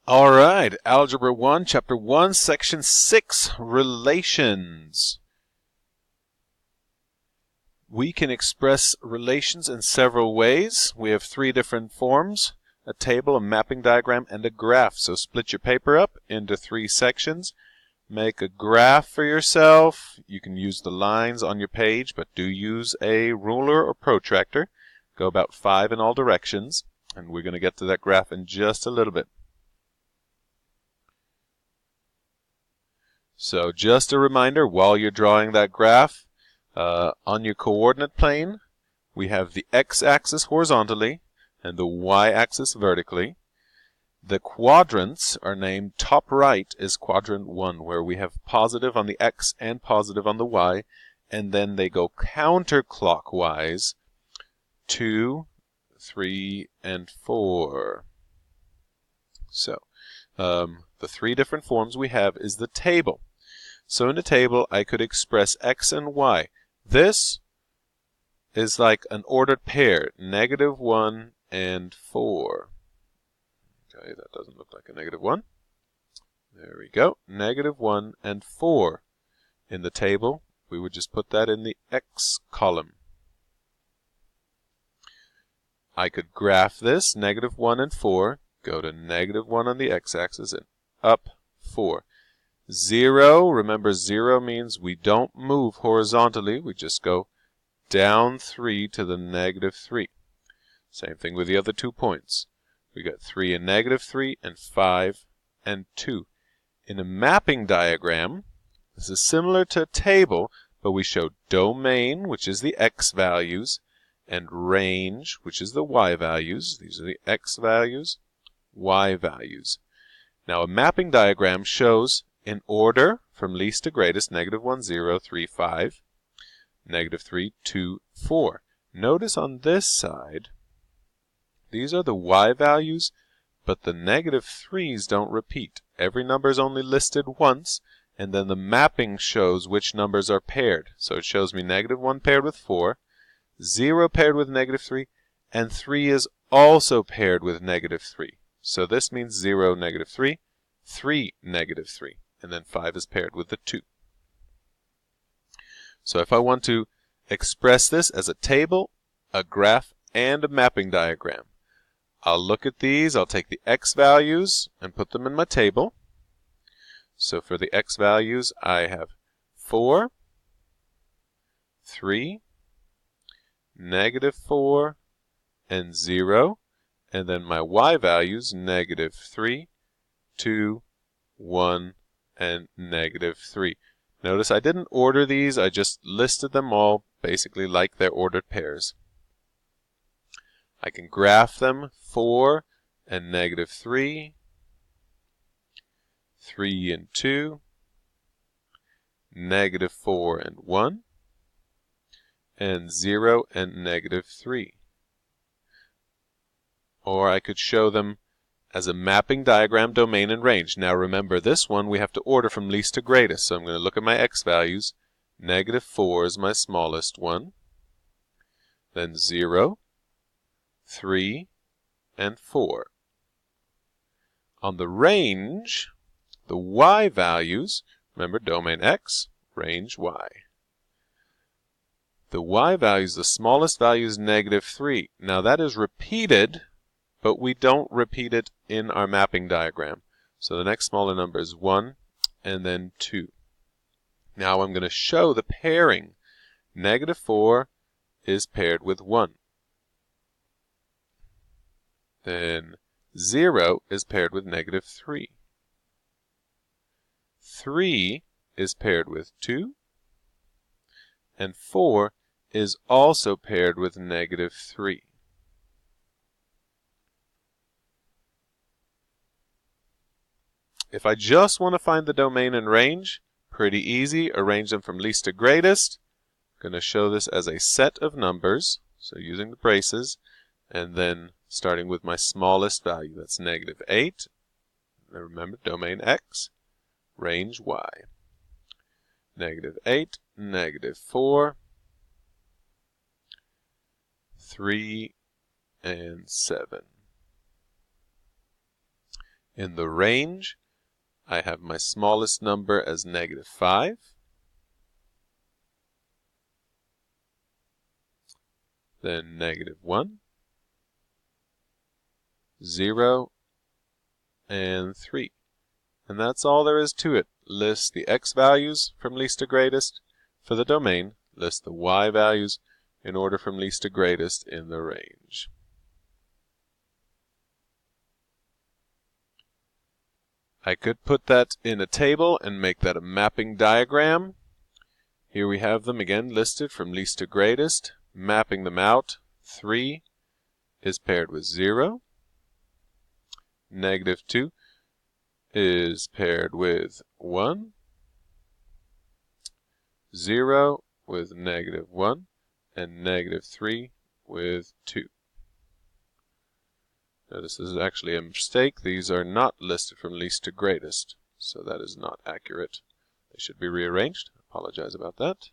All right, Algebra 1, Chapter 1, Section 6, Relations. We can express relations in several ways. We have three different forms: a table, a mapping diagram, and a graph. So split your paper up into three sections. Make a graph for yourself. You can use the lines on your page, but do use a ruler or protractor. Go about 5 in all directions, and we're going to get to that graph in just a little bit. So just a reminder, while you're drawing that graph, on your coordinate plane, we have the x-axis horizontally and the y-axis vertically. The quadrants are named: top right is quadrant 1, where we have positive on the x and positive on the y, and then they go counterclockwise 2, 3, and 4. So, the three different forms we have is the table. So in a table, I could express x and y. This is like an ordered pair, -1 and 4. Okay, that doesn't look like a -1. There we go. -1 and 4. In the table, we would just put that in the x column. I could graph this, -1 and 4, go to -1 on the x-axis and up 4. 0, remember 0 means we don't move horizontally, we just go down 3 to the -3. Same thing with the other 2 points. We got 3 and -3 and 5 and 2. In a mapping diagram, this is similar to a table, but we show domain, which is the x values, and range, which is the y values. These are the x values, y values. Now a mapping diagram shows in order from least to greatest: -1, 0, 3, 5, -3, 2, 4. Notice on this side, these are the y values, but the -3's don't repeat. Every number is only listed once, and then the mapping shows which numbers are paired. So it shows me -1 paired with 4, 0 paired with -3, and 3 is also paired with -3. So this means 0, -3, 3, -3. And then 5 is paired with the 2. So if I want to express this as a table, a graph, and a mapping diagram, I'll look at these, I'll take the x values and put them in my table. So for the x values, I have 4, 3, -4, and 0. And then my y values, -3, 2, 1, and -3. Notice I didn't order these, I just listed them all basically like they're ordered pairs. I can graph them: 4 and -3, 3 and 2, -4 and 1, and 0 and -3. Or I could show them as a mapping diagram: domain and range. Now remember, this one we have to order from least to greatest. So I'm going to look at my x values. -4 is my smallest one. Then 0, 3, and 4. On the range, the y values, remember domain x, range y. The y values, the smallest value is -3. Now that is repeated, but we don't repeat it in our mapping diagram. So the next smaller number is 1 and then 2. Now I'm going to show the pairing. -4 is paired with 1. Then 0 is paired with -3. 3 is paired with 2. And 4 is also paired with -3. If I just want to find the domain and range, pretty easy. Arrange them from least to greatest. I'm going to show this as a set of numbers, so using the braces, and then starting with my smallest value, that's -8. Now remember, domain x, range y. -8, -4, 3, and 7. In the range, I have my smallest number as -5. Then -1, 0, and 3. And that's all there is to it. List the x values from least to greatest for the domain. List the y values in order from least to greatest in the range. I could put that in a table and make that a mapping diagram. Here we have them again listed from least to greatest. Mapping them out, 3 is paired with 0. -2 is paired with 1. 0 with -1. And -3 with 2. Now this is actually a mistake. These are not listed from least to greatest, so that is not accurate. They should be rearranged. I apologize about that.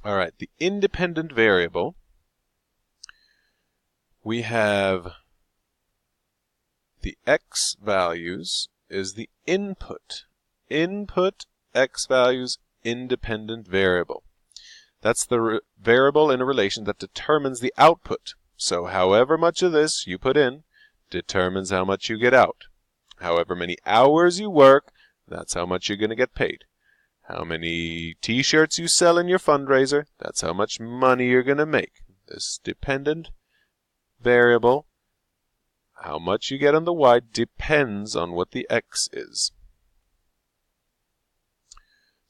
All right, the independent variable. We have the x values is the input. Input x values independent variable. That's the variable in a relation that determines the output. So however much of this you put in determines how much you get out. However many hours you work, that's how much you're going to get paid. How many t-shirts you sell in your fundraiser, that's how much money you're going to make. This dependent variable, how much you get on the y, depends on what the x is.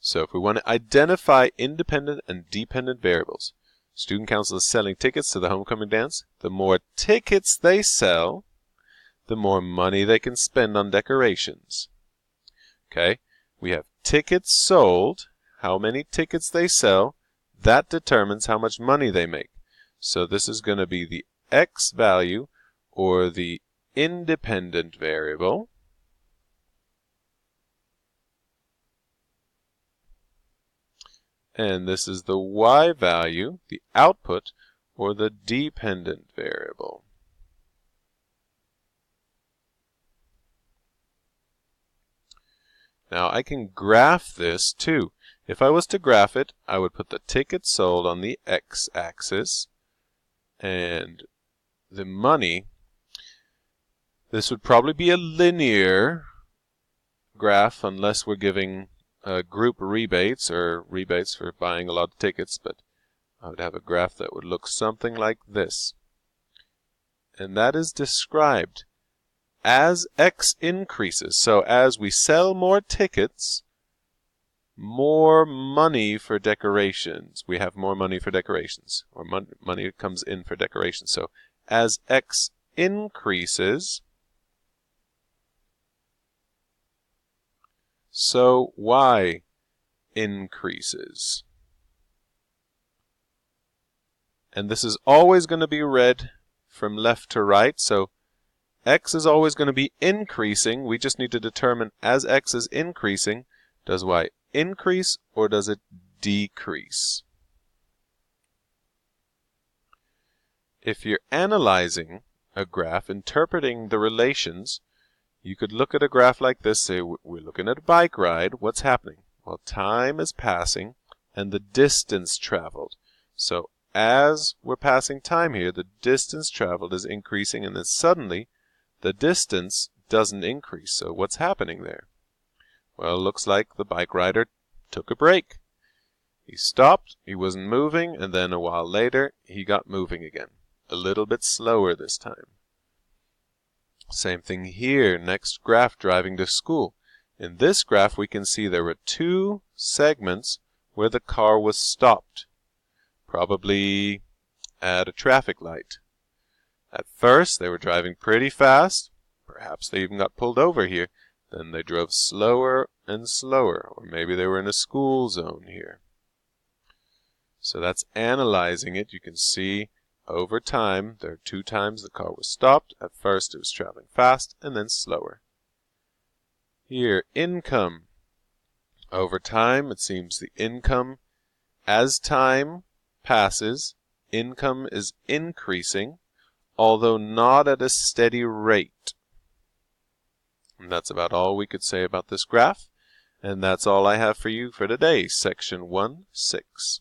So if we want to identify independent and dependent variables, student council is selling tickets to the homecoming dance. The more tickets they sell, the more money they can spend on decorations. Okay, we have tickets sold, how many tickets they sell, that determines how much money they make. So this is going to be the x value, or the independent variable. And this is the y value, the output, or the dependent variable. Now I can graph this too. If I was to graph it, I would put the tickets sold on the x-axis and the money. This would probably be a linear graph unless we're giving group rebates or rebates for buying a lot of tickets, but I would have a graph that would look something like this. And that is described as x increases. So as we sell more tickets, more money for decorations. We have more money for decorations, or money comes in for decorations. So as x increases, so y increases. And this is always going to be read from left to right. So x is always going to be increasing. We just need to determine, as x is increasing, does y increase or does it decrease? If you're analyzing a graph, interpreting the relations, you could look at a graph like this, say we're looking at a bike ride. What's happening? Well, time is passing and the distance traveled. So as we're passing time here, the distance traveled is increasing, and then suddenly the distance doesn't increase. So what's happening there? Well, it looks like the bike rider took a break. He stopped, he wasn't moving, and then a while later he got moving again. A little bit slower this time. Same thing here, next graph, driving to school. In this graph we can see there were two segments where the car was stopped, probably at a traffic light. At first they were driving pretty fast, perhaps they even got pulled over here. Then they drove slower and slower, or maybe they were in a school zone here. So that's analyzing it. You can see over time, there are two times the car was stopped. At first it was traveling fast and then slower. Here, income. Over time, it seems the income, as time passes, income is increasing. although not at a steady rate. And that's about all we could say about this graph. And that's all I have for you for today, section 1-6.